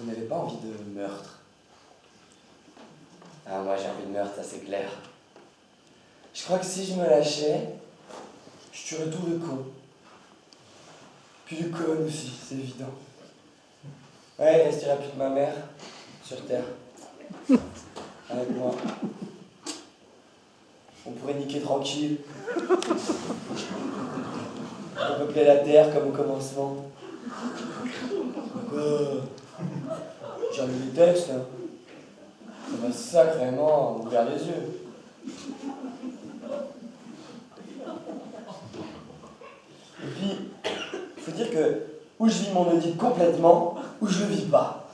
Vous n'avez pas envie de meurtre? Ah, moi j'ai envie de meurtre, ça c'est clair. Je crois que si je me lâchais, je tuerais tout le con. Puis le con aussi, c'est évident. Ouais, il restera plus que ma mère sur Terre. Avec moi. On pourrait niquer tranquille. Repeupler la Terre comme au commencement. Quoi? J'ai lu les textes, hein. Ça m'a sacrément ouvert les yeux. Et puis, il faut dire que ou je vis mon Oedipe complètement, ou je le vis pas.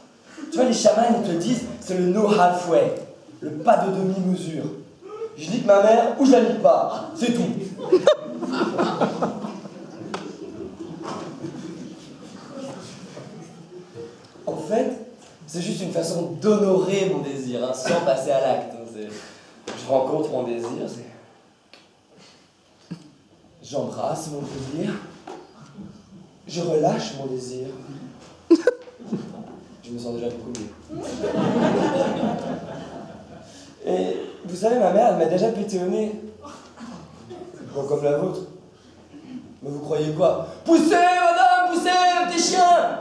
Tu vois, les chamans, ils te disent, c'est le no halfway, le pas de demi-mesure. Je nique ma mère ou je la nique pas, c'est tout. En fait, c'est juste une façon d'honorer mon désir, hein, sans passer à l'acte. Hein, je rencontre mon désir, j'embrasse mon désir, je relâche mon désir. Je me sens déjà beaucoup mieux. Et vous savez, ma mère, elle m'a déjà pété au nez. Bon, comme la vôtre. Mais vous croyez quoi? Poussez, madame, poussez, petit chien!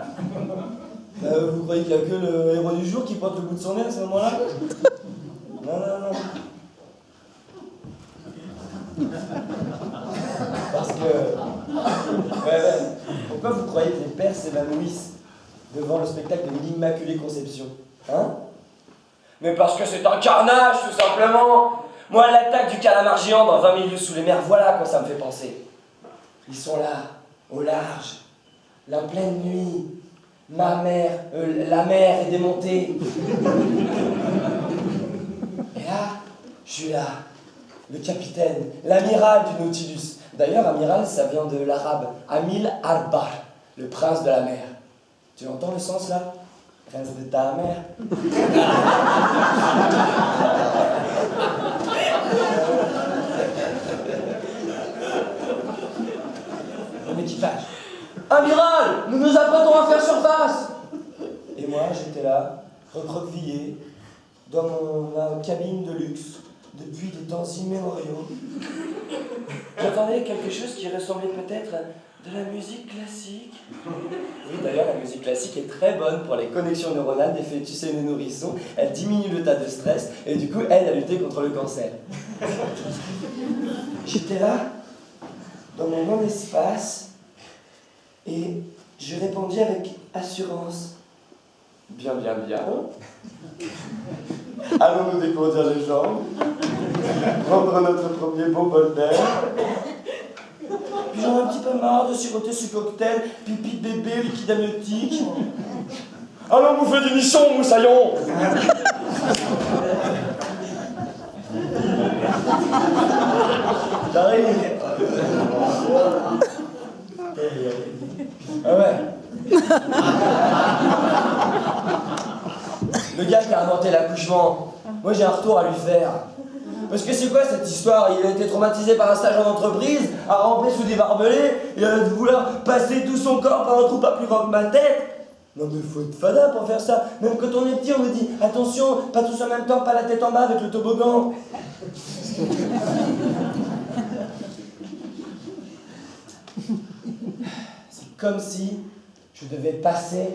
Vous croyez qu'il n'y a que le héros du jour qui porte le bout de son nez à ce moment-là? Non, non, non. Parce que... Ouais. Pourquoi vous croyez que les pères s'évanouissent devant le spectacle de l'Immaculée Conception? Hein? Mais parce que c'est un carnage, tout simplement. Moi, l'attaque du calamar géant dans 20 milieux sous les mers, voilà à quoi ça me fait penser. Ils sont là, au large, la pleine nuit. La mer est démontée. Et là, je suis là, le capitaine, l'amiral du Nautilus. D'ailleurs, amiral, ça vient de l'arabe. Amil Arbar, le prince de la mer. Tu entends le sens là? Prince de ta mère. Mon équipage. Amiral, nous nous apprêtons à faire surface. Et moi, j'étais là, recroquevillé, dans ma cabine de luxe, depuis des temps immémoriaux. J'entendais quelque chose qui ressemblait peut-être à de la musique classique. Oui, d'ailleurs, la musique classique est très bonne pour les connexions neuronales des fœtus et des nourrissons. Elle diminue le tas de stress et du coup aide à lutter contre le cancer. J'étais là, dans mon non-espace, et je répondis avec assurance. Bien. Allons-nous décourdir les jambes, prendre notre premier beau bol d'air. Puis j'en ai un petit peu marre de siroter ce cocktail, pipi de bébé, liquide amniotique. Allons bouffer du nichon, moussaillon. J'arrive. Ah ouais. Le gars qui a inventé l'accouchement, moi j'ai un retour à lui faire. Parce que c'est quoi cette histoire? Il a été traumatisé par un stage en entreprise, a rampé sous des barbelés, et a vouloir passer tout son corps par un trou pas plus grand que ma tête. Non mais faut être fada pour faire ça. Même quand on est petit, on nous dit attention, pas tous en même temps, pas la tête en bas avec le toboggan. C'est comme si je devais passer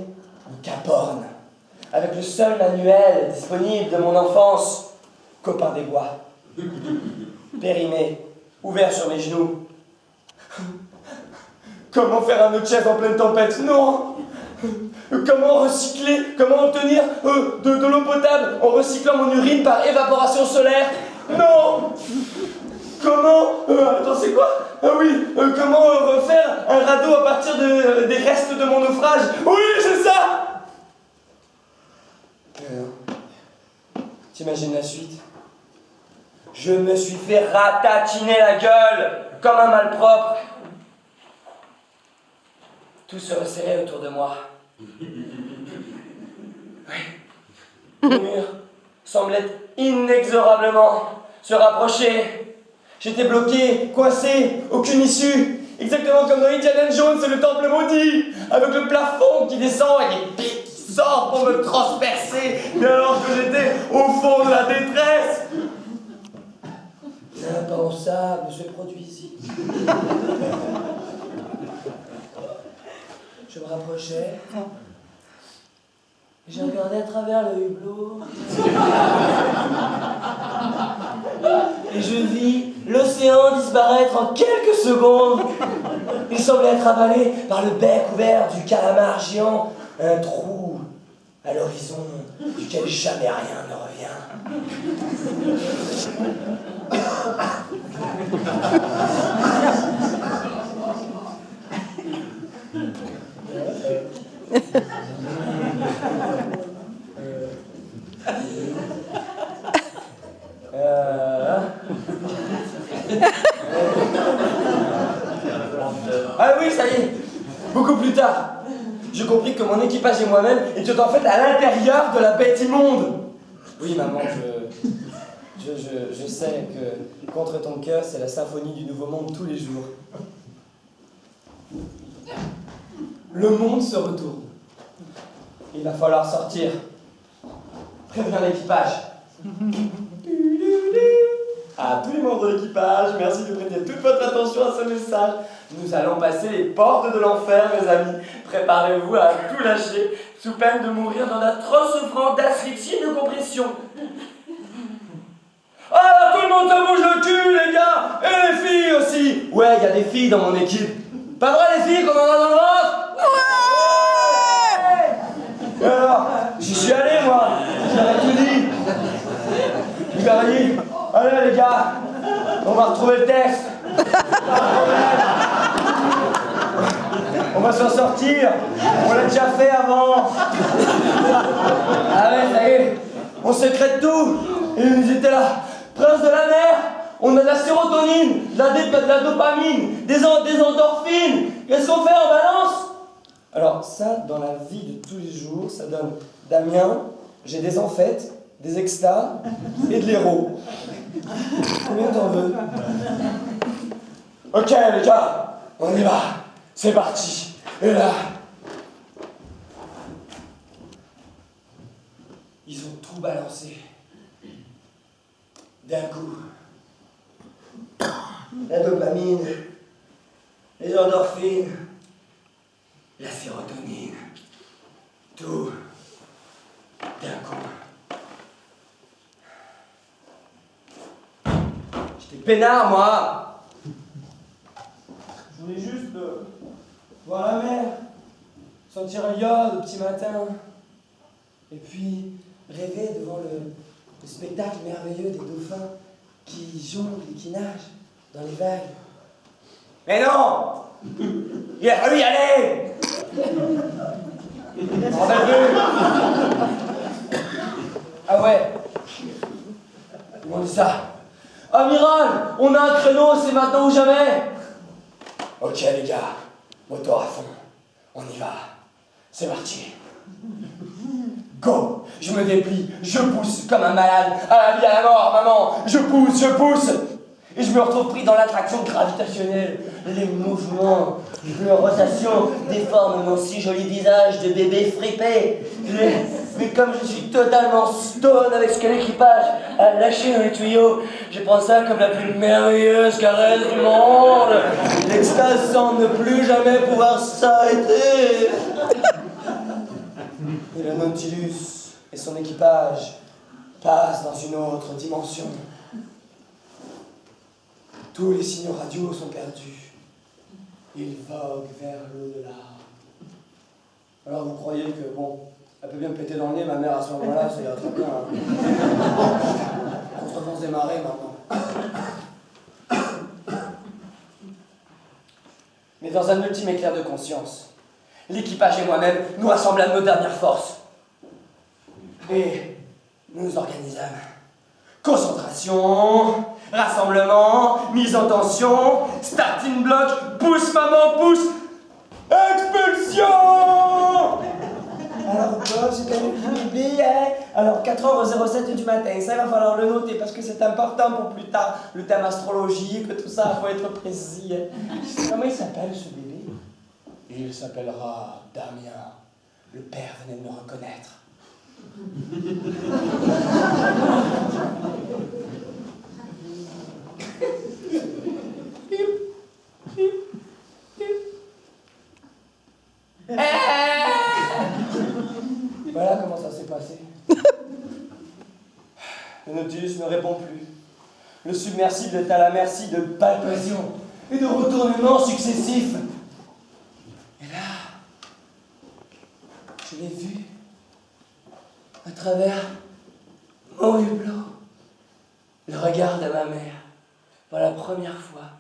au Cap Horn, avec le seul manuel disponible de mon enfance, Copain des bois. Périmé, ouvert sur mes genoux. Comment faire un autre chef en pleine tempête? Non! Comment recycler? Comment obtenir de l'eau potable en recyclant mon urine par évaporation solaire? Non! Comment... attends, c'est quoi? Ah oui, comment refaire un radeau à partir des restes de mon naufrage? Oui, c'est ça! T'imagines la suite? Je me suis fait ratatiner la gueule comme un malpropre. Tout se resserrait autour de moi. Oui. Le mur semblait inexorablement se rapprocher. J'étais bloqué, coincé, aucune issue. Exactement comme dans Indiana Jones et le temple maudit, avec le plafond qui descend et les pics qui sortent pour me transpercer, mais alors que j'étais au fond de la détresse. Impensable ce produit ici. Je me rapprochais. J'ai regardé à travers le hublot. Et je vis l'océan disparaître en quelques secondes. Il semblait être avalé par le bec ouvert du calamar géant. Un trou à l'horizon duquel jamais rien ne revient. Ah oui, ça y est, beaucoup plus tard, j'ai compris que mon équipage et moi-même étions en fait à l'intérieur de la bête immonde. Oui, maman, je sais que contre ton cœur, c'est la symphonie du nouveau monde tous les jours. Le monde se retourne. Il va falloir sortir. Préviens l'équipage. À tous les membres de l'équipage, merci de prêter toute votre attention à ce message. Nous allons passer les portes de l'enfer, mes amis. Préparez-vous à tout lâcher, sous peine de mourir dans d'atroces souffrances d'asphyxie et de compression. Ah, tout le monde se bouge le cul, les gars. Et les filles aussi. Ouais, il y a des filles dans mon équipe. Pas vrai, les filles, qu'on en a dans le ventre? Ouais. Et alors, j'y suis allé, moi. J'avais tout dit. Je leur ai dit, allez les gars, on va retrouver le texte. On va s'en sortir. On l'a déjà fait avant. Ah ouais, ça y est. On sécrète tout. Et ils étaient là. Prince de la mer. On a de la sérotonine, de la dopamine, des endorphines. Qu'est-ce qu'on fait en balance? Alors ça, dans la vie de tous les jours, ça donne Damien, j'ai des amphètes, des extas et de l'héros. Combien t'en veux? Ok les gars, on y va. C'est parti. Et là, ils ont tout balancé. D'un coup. La dopamine, les endorphines, la sérotonine, tout d'un coup. J'étais peinard, moi. Je voulais juste voir la mer, sentir l'iode au petit matin, et puis rêver devant le spectacle merveilleux des dauphins qui jonglent et qui nagent dans les vagues. Mais non! Il a fallu y aller! On m'en rappelle plus! Ah ouais! Ils m'ont dit ça. Amiral! On a un créneau, c'est maintenant ou jamais! Ok les gars, moteur à fond. On y va. C'est parti. Go! Je me déplie, je pousse comme un malade, à la vie, à la mort, maman! Je pousse! Et je me retrouve pris dans l'attraction gravitationnelle. Les mouvements, les rotations déforment mon si joli visage de bébé fripé. Mais comme je suis totalement stone avec ce que l'équipage a lâché dans les tuyaux, je prends ça comme la plus merveilleuse caresse du monde. L'extase semble ne plus jamais pouvoir s'arrêter. Et le Nautilus et son équipage passent dans une autre dimension. Tous les signaux radio sont perdus. Ils voguent vers l'au-delà. Alors vous croyez que, bon, elle peut bien me péter dans le nez, ma mère, à ce moment-là, ça ira très bien. Contredanse des marées, maintenant. Mais dans un ultime éclair de conscience, l'équipage et moi-même nous rassemblâmes nos dernières forces. Et nous nous organisâmes. Concentration, rassemblement, mise en tension, starting block, pousse maman, pousse, expulsion. Alors Bob, j'ai perdu le billet. Alors 4h07 du matin, ça il va falloir le noter parce que c'est important pour plus tard. Le thème astrologique, tout ça, il faut être précis. Comment il s'appelle ce bébé? Il s'appellera Damien. Le père venait de me reconnaître. Voilà comment ça s'est passé. Le Nautilus ne répond plus. Le submersible est à la merci de palpations et de retournements successifs. Et là, je l'ai vu à travers mon hublot, le regard de ma mère, pour la première fois,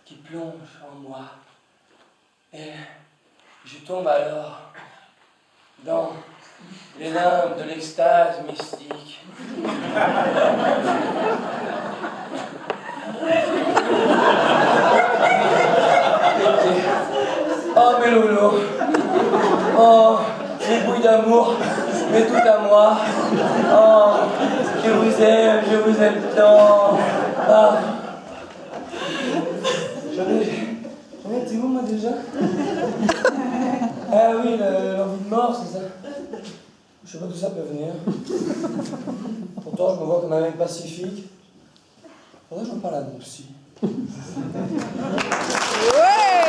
qui plonge en moi. Et je tombe alors dans les limbes de l'extase mystique. Oh mes loulous, oh mes bouilles d'amour, mais tout à moi. Oh, je vous aime tant. Ah. J'en étais où moi déjà? Ah oui, l'envie de mort, c'est ça. Je sais pas d'où ça peut venir. Pourtant, je me vois comme un mec pacifique. Faudrait que j'en parle à mon psy. Ouais!